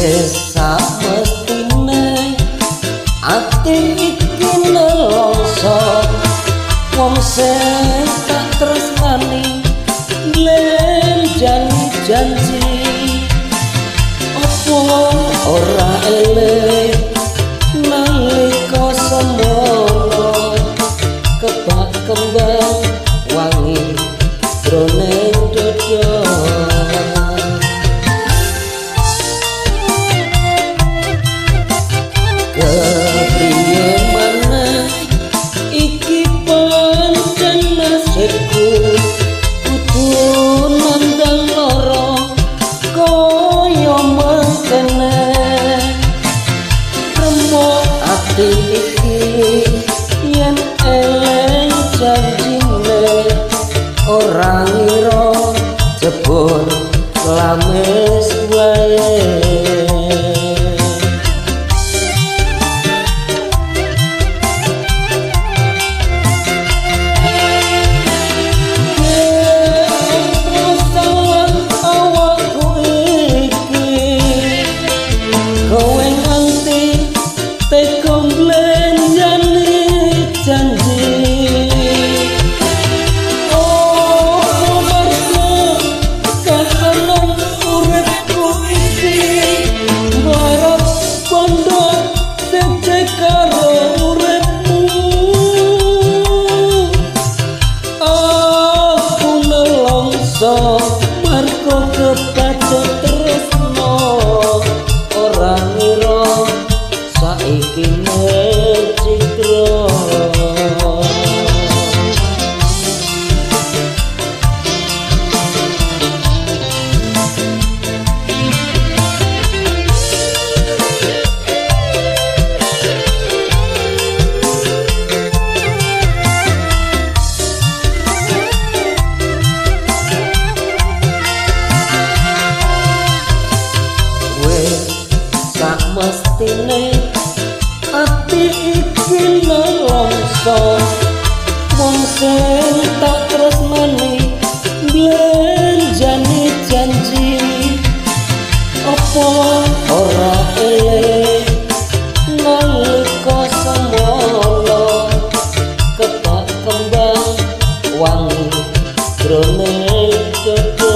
wis samestine ati iki nelongso wong sing tak tresnani len janji opo ora eleh nalika semono kebak kembang wangi jroning dodo kepriye maneh iki pancen nasibku kudu nandang lara kaya mangkene remuk ati iki yen eleng janjine ora ngira jebul lames wae marko kepacet tresno ora ngira saiki citra mestine ati iki nelongso wong sing tak tresnani blenjani janji apa ora eleh nalika semono kebak kembang wangi jroning dodo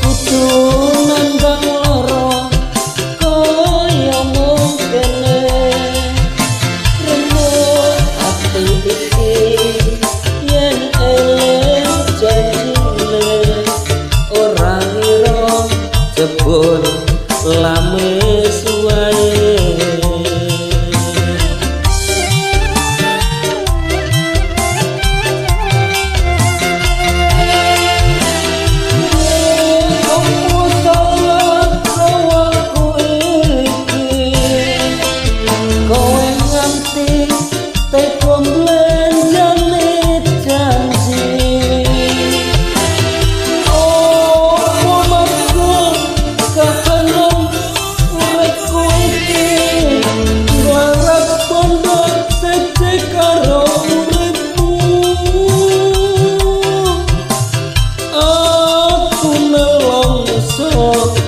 kudu nandang lara kaya mungkene remuk ati iki yen eleh janjine ora ngira jebul lames wae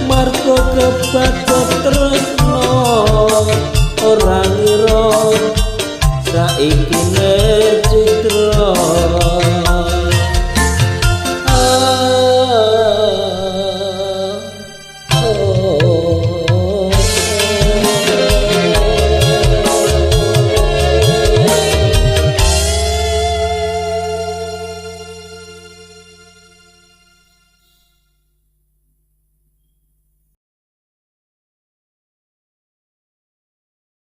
marko kepacet tresno ora ngira saiki